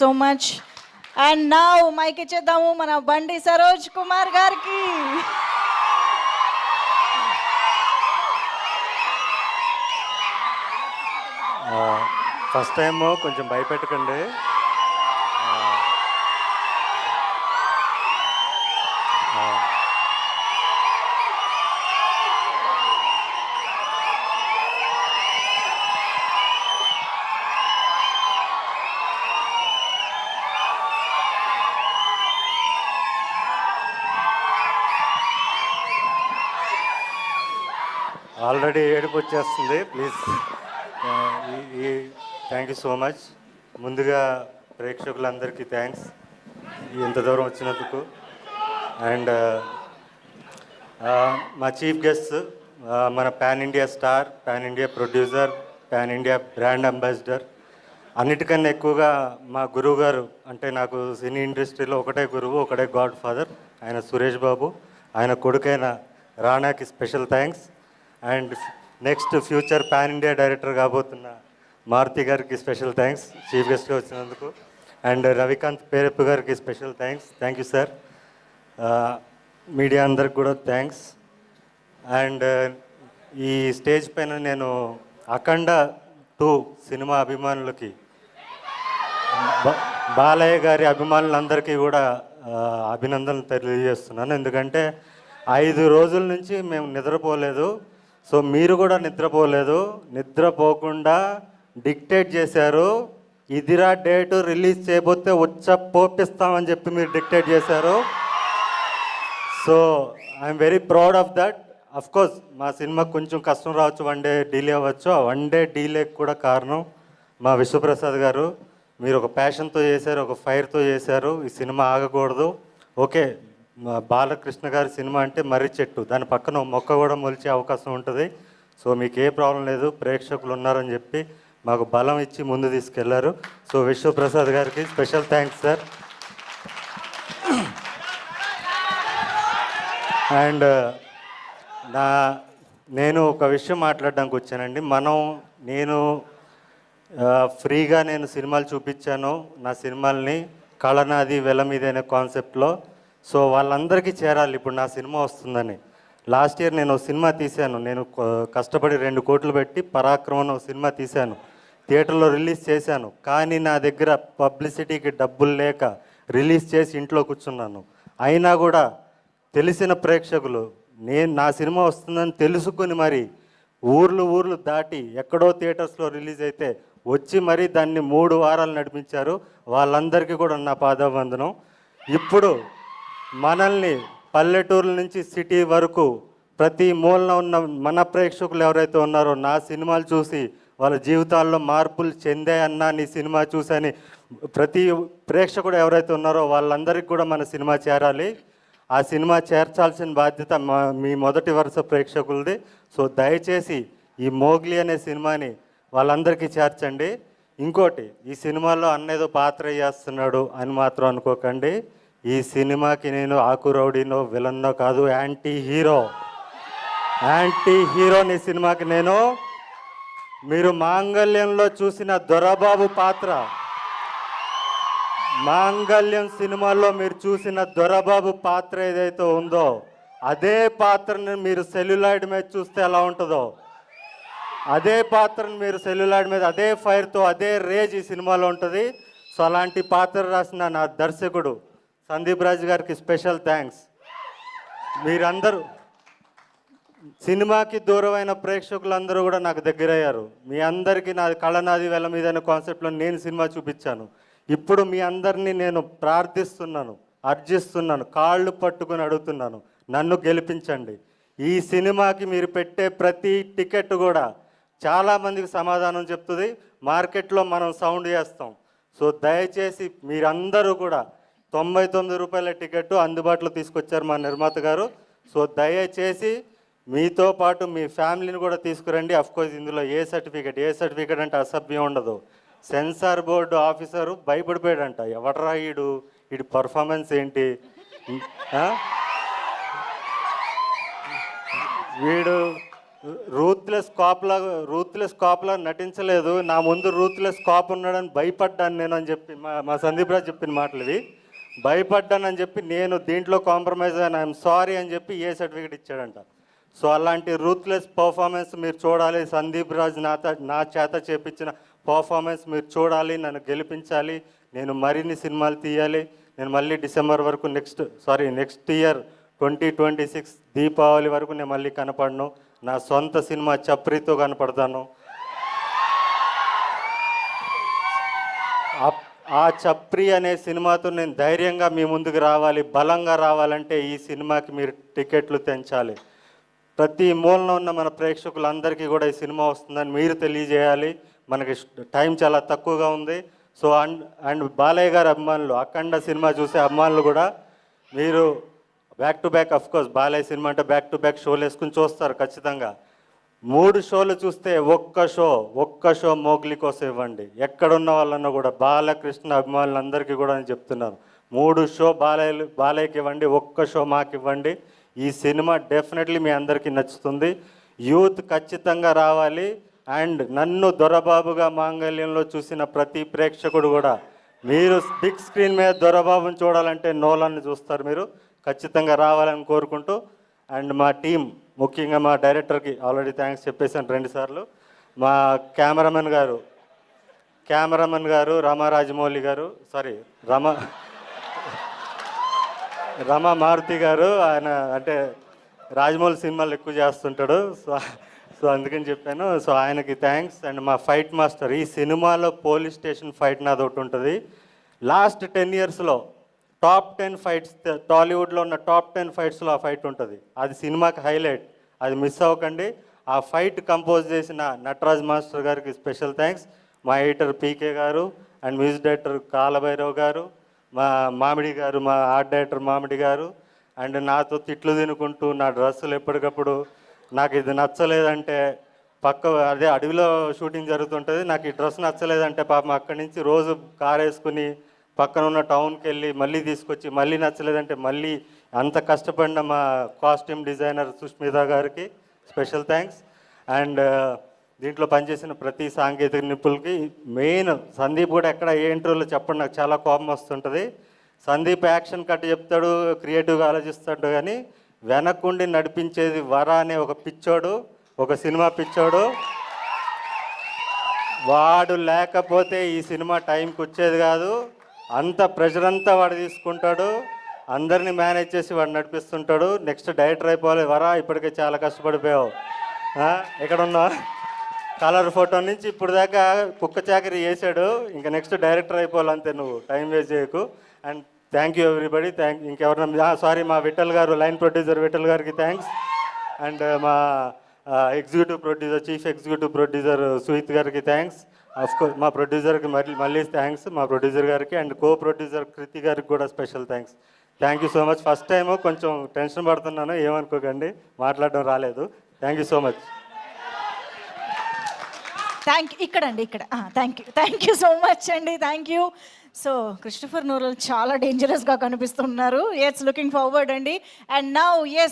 So much. And now mike ఇచ్చేద్దాము మన బండి సరోజ్ కుమార్ గారికి. ఫస్ట్ టైము కొంచెం భయపెట్టకండి. ఆల్రెడీ ఏడుపు వచ్చేస్తుంది. Please, thank you so much. ముందుగా ప్రేక్షకులందరికీ థ్యాంక్స్ ఇంత దూరం వచ్చినందుకు. అండ్ మా చీఫ్ గెస్ట్, మన pan India star, pan India producer, pan India brand ambassador, అన్నిటికన్నా ఎక్కువగా మా గురువు గారు, అంటే నాకు సినీ ఇండస్ట్రీలో ఒకటే గురువు, ఒకటే గాడ్ ఫాదర్, ఆయన సురేష్ బాబు. ఆయన కొడుకైన రాణాకి special thanks. And next future pan India director కాబోతున్న మారుతి గారికి స్పెషల్ థ్యాంక్స్ చీఫ్ గెస్ట్గా వచ్చినందుకు. అండ్ రవికాంత్ పేరెప్పు గారికి special thanks. Thank you sir. Media అందరికి కూడా థ్యాంక్స్. అండ్ ఈ స్టేజ్ పైన నేను అఖండ 2 సినిమా అభిమానులకి, బాలయ్య గారి అభిమానులందరికీ కూడా అభినందనలు తెలియజేస్తున్నాను. ఎందుకంటే 5 రోజుల నుంచి మేము నిద్రపోలేదు. సో మీరు కూడా నిద్రపోలేదు. నిద్రపోకుండా డిక్టేట్ చేశారు. ఇదిరా డేటు, రిలీజ్ చేయబోతే పోపిస్తామని చెప్పి మీరు డిక్టేట్ చేశారు. So I'm very proud of that. Of course మా సినిమాకి కొంచెం కష్టం రావచ్చు, 1 డే డిలే అవ్వచ్చు. ఆ 1 డే డిలేకి కూడా కారణం మా విశ్వప్రసాద్ గారు. మీరు ఒక ప్యాషన్తో చేశారు, ఒక ఫైర్తో చేశారు. ఈ సినిమా ఆగకూడదు. ఓకే, బాలకృష్ణ గారి సినిమా అంటే మర్రి చెట్టు, దాని పక్కన మొక్క కూడా మొలిచే అవకాశం ఉంటుంది. సో మీకు ఏ ప్రాబ్లం లేదు, ప్రేక్షకులు ఉన్నారని చెప్పి మాకు బలం ఇచ్చి ముందు తీసుకెళ్లారు. సో విశ్వప్రసాద్ గారికి స్పెషల్ థ్యాంక్స్ సార్. అండ్ నేను ఒక విషయం మాట్లాడడానికి వచ్చానండి. నేను ఫ్రీగా సినిమాలు చూపించాను, నా సినిమాల్ని కళనాది వెల మీద అనే కాన్సెప్ట్లో. సో వాళ్ళందరికీ చేరాలి ఇప్పుడు నా సినిమా వస్తుందని. లాస్ట్ ఇయర్ నేను సినిమా తీశాను. నేను కష్టపడి 2 కోట్లు పెట్టి పరాక్రమం సినిమా తీశాను, థియేటర్లో రిలీజ్ చేశాను. కానీ నా దగ్గర పబ్లిసిటీకి డబ్బులు లేక రిలీజ్ చేసి ఇంట్లో కూర్చున్నాను. అయినా కూడా తెలిసిన ప్రేక్షకులు నా సినిమా వస్తుందని తెలుసుకుని మరి ఊర్లు దాటి ఎక్కడో థియేటర్స్లో రిలీజ్ అయితే వచ్చి మరీ దాన్ని 3 వారాలు నడిపించారు. వాళ్ళందరికీ కూడా నా పాదాబంధనం. ఇప్పుడు మనల్ని పల్లెటూరుల నుంచి సిటీ వరకు ప్రతి మూలన ఉన్న మన ప్రేక్షకులు ఎవరైతే ఉన్నారో నా సినిమాలు చూసి వాళ్ళ జీవితాల్లో మార్పులు చెందాయన్నా నీ సినిమా చూసని ప్రతి ప్రేక్షకుడు ఎవరైతే ఉన్నారో వాళ్ళందరికీ కూడా మన సినిమా చేరాలి. ఆ సినిమా చేర్చాల్సిన బాధ్యత మీ మొదటి వరుస ప్రేక్షకులది. సో దయచేసి ఈ మోగ్లీ అనే సినిమాని వాళ్ళందరికీ చేర్చండి. ఇంకోటి, ఈ సినిమాలో అన్నేదో పాత్ర చేస్తున్నాడు అని మాత్రం అనుకోకండి. ఈ సినిమాకి నేను ఆకురౌడీనో విలన్నో కాదు, యాంటీ హీరోని సినిమాకి నేను. మీరు మాంగళ్యంలో చూసిన దొరబాబు పాత్ర, మాంగళ్యం సినిమాలో మీరు చూసిన దొరబాబు పాత్ర ఏదైతే ఉందో అదే పాత్రని మీరు సెల్యులాయిడ్ మీద చూస్తే ఎలా ఉంటుందో అదే పాత్రను మీరు సెల్యులాయిడ్ మీద అదే ఫైర్తో అదే రేజ్ ఈ సినిమాలో ఉంటుంది. సో అలాంటి పాత్ర రాసిన నా దర్శకుడు సందీప్ రాజు గారికి స్పెషల్ థ్యాంక్స్. మీరందరూ సినిమాకి దూరమైన ప్రేక్షకులందరూ కూడా నాకు దగ్గరయ్యారు. మీ అందరికీ నా కళనాది వెల మీద అనే కాన్సెప్ట్లో నేను సినిమా చూపించాను. ఇప్పుడు మీ అందరినీ నేను ప్రార్థిస్తున్నాను, అర్జిస్తున్నాను, కాళ్ళు పట్టుకుని అడుగుతున్నాను, నన్ను గెలిపించండి. ఈ సినిమాకి మీరు పెట్టే ప్రతి టికెట్ కూడా చాలామందికి సమాధానం చెప్తుంది. మార్కెట్లో మనం సౌండ్ చేస్తాం. సో దయచేసి మీరందరూ కూడా 99 రూపాయల టికెట్ అందుబాటులో తీసుకొచ్చారు మా నిర్మాత గారు. సో దయచేసి మీతో పాటు మీ ఫ్యామిలీని కూడా తీసుకురండి. అఫ్కోర్స్ ఇందులో ఏ సర్టిఫికేట్ అంటే అసభ్యం ఉండదు. సెన్సార్ బోర్డు ఆఫీసరు భయపడిపోయాడంట, ఎవడరా వీడి పర్ఫార్మెన్స్ ఏంటి, వీడు రూత్లెస్ కాప్లా నటించలేదు. నా ముందు రూత్లెస్ కాప్ ఉన్నాడని భయపడ్డాను నేను అని చెప్పి మా సందీప్ రాజ్ చెప్పిన మాటలు ఇవి. భయపడ్డానని చెప్పి నేను దీంట్లో కాంప్రమైజ్ అయినా ఐఎమ్ సారీ అని చెప్పి ఏ సర్టిఫికేట్ ఇచ్చాడంట. సో అలాంటి రూత్లెస్ పర్ఫార్మెన్స్ మీరు చూడాలి. సందీప్ రాజ్ నా చేత చేపించిన పర్ఫార్మెన్స్ మీరు చూడాలి, నన్ను గెలిపించాలి. నేను మరిన్ని సినిమాలు తీయాలి. నేను మళ్ళీ డిసెంబర్ వరకు నెక్స్ట్ ఇయర్ 2026 దీపావళి వరకు నేను మళ్ళీ కనపడను. నా సొంత సినిమా చప్రీతో కనపడతాను. ఆ చప్రి అనే సినిమాతో నేను ధైర్యంగా మీ ముందుకు రావాలి. బలంగా రావాలంటే ఈ సినిమాకి మీరు టికెట్లు తెంచాలి. ప్రతి మూలన ఉన్న మన ప్రేక్షకులందరికీ కూడా ఈ సినిమా వస్తుందని మీరు తెలియజేయాలి. మనకి టైం చాలా తక్కువగా ఉంది. సో అండ్ బాలయ్య గారి అభిమానులు, అఖండ సినిమా చూసే అభిమానులు కూడా మీరు back to back, of course Balayya cinema అంటే బ్యాక్ టు బ్యాక్ షోలు వేసుకుని చూస్తారు ఖచ్చితంగా. 3 షోలు చూస్తే ఒక్క షో మోగ్లీ కోసం ఇవ్వండి. ఎక్కడున్న వాళ్ళన్నా కూడా బాలకృష్ణ అభిమానులందరికీ కూడా నేను చెప్తున్నాను, 3 షో బాలయ్యకి ఇవ్వండి, ఒక్క షో మాకు ఇవ్వండి. ఈ సినిమా డెఫినెట్లీ మీ అందరికీ నచ్చుతుంది. యూత్ ఖచ్చితంగా రావాలి. అండ్ నన్ను దొరబాబుగా మాంగళ్యంలో చూసిన ప్రతి ప్రేక్షకుడు కూడా మీరు బిగ్ స్క్రీన్ మీద దొరబాబుని చూడాలంటే నోలాన్ని చూస్తారు. మీరు ఖచ్చితంగా రావాలని కోరుకుంటూ, అండ్ మా టీం ముఖ్యంగా మా డైరెక్టర్కి ఆల్రెడీ థ్యాంక్స్ చెప్పేసాను 2 సార్లు. మా కెమెరామెన్ గారు రామారాజమౌళి గారు, రమా మారుతి గారు. ఆయన అంటే రాజమౌళి సినిమాలు ఎక్కువ చేస్తుంటాడు, సో అందుకని చెప్పాను. సో ఆయనకి థ్యాంక్స్. అండ్ మా ఫైట్ మాస్టర్, ఈ సినిమాలో పోలీస్ స్టేషన్ ఫైట్ నాది ఒకటి ఉంటుంది. లాస్ట్ 10 ఇయర్స్లో టాప్ 10 ఫైట్స్, టాలీవుడ్లో ఉన్న టాప్ 10 ఫైట్స్లో ఆ ఫైట్ ఉంటుంది. అది సినిమాకి హైలైట్, అది మిస్ అవ్వకండి. ఆ ఫైట్ కంపోజ్ చేసిన నటరాజ్ మాస్టర్ గారికి స్పెషల్ థ్యాంక్స్. మా ఎడిటర్ పీకే గారు అండ్ మ్యూజిక్ డైరెక్టర్ కాలభైరవ్ గారు, మా మామిడి గారు, మా ఆర్ట్ డైరెక్టర్ మామిడి గారు. అండ్ నాతో తిట్లు తినుకుంటూ నా డ్రెస్సులు ఎప్పటికప్పుడు నాకు ఇది నచ్చలేదంటే, అదే అడవిలో షూటింగ్ జరుగుతుంటుంది, నాకు ఈ డ్రెస్ నచ్చలేదంటే పాపం అక్కడి నుంచి రోజు కార్ వేసుకుని పక్కన ఉన్న టౌన్కి వెళ్ళి మళ్ళీ తీసుకొచ్చి, మళ్ళీ నచ్చలేదంటే మళ్ళీ అంత కష్టపడిన మా కాస్ట్యూమ్ డిజైనర్ సుష్మిత గారికి స్పెషల్ థ్యాంక్స్. అండ్ దీంట్లో పనిచేసిన ప్రతి సాంకేతిక నిపుణులకి, మెయిన్ సందీప్ కూడా ఎక్కడ ఏ ఇంటర్వ్యూలో చెప్పండి, నాకు చాలా కోపం వస్తుంటుంది. సందీప్ యాక్షన్ కట్ చెప్తాడు, క్రియేటివ్గా ఆలోచిస్తాడు, కానీ వెనక్కుండి నడిపించేది వర అనే ఒక పిచ్చోడు, ఒక సినిమా పిచ్చోడు. వాడు లేకపోతే ఈ సినిమా టైంకి వచ్చేది కాదు. అంత ప్రెషర్ అంతా వాడు తీసుకుంటాడు, అందరినీ మేనేజ్ చేసి వాడు నడిపిస్తుంటాడు. నెక్స్ట్ డైరెక్టర్ అయిపోవాలి. వరా ఇప్పటికే చాలా కష్టపడిపోయావు, ఎక్కడున్నా కలర్ ఫోటో నుంచి ఇప్పుడు దాకా కుక్క చాకరీ చేశాడు, ఇంకా నెక్స్ట్ డైరెక్టర్ అయిపోవాలి అంతే, నువ్వు టైం వేస్ట్ చేయకు. And thank you everybody. ఇంకెవరన్నా మా విఠల్ గారు, లైన్ ప్రొడ్యూసర్ విఠల్ గారికి థ్యాంక్స్. అండ్ మా చీఫ్ ఎగ్జిక్యూటివ్ ప్రొడ్యూసర్ సుహిత్ గారికి థ్యాంక్స్. అఫ్కోర్స్ మా ప్రొడ్యూసర్కి మళ్ళీ థ్యాంక్స్, మా ప్రొడ్యూసర్ గారికి. అండ్ కో ప్రొడ్యూసర్ కృతి గారికి కూడా special thanks. Thank you so much. First time కొంచెం టెన్షన్ పడుతున్నాను, ఏమనుకోకండి, మాట్లాడడం రాలేదు. Thank you so much. Thank you so much అండి. Thank you. So Christopher Nolan చాలా డేంజరస్గా కనిపిస్తున్నారు. ఇట్స్ లుకింగ్ ఫార్వర్డ్ అండి. And now yes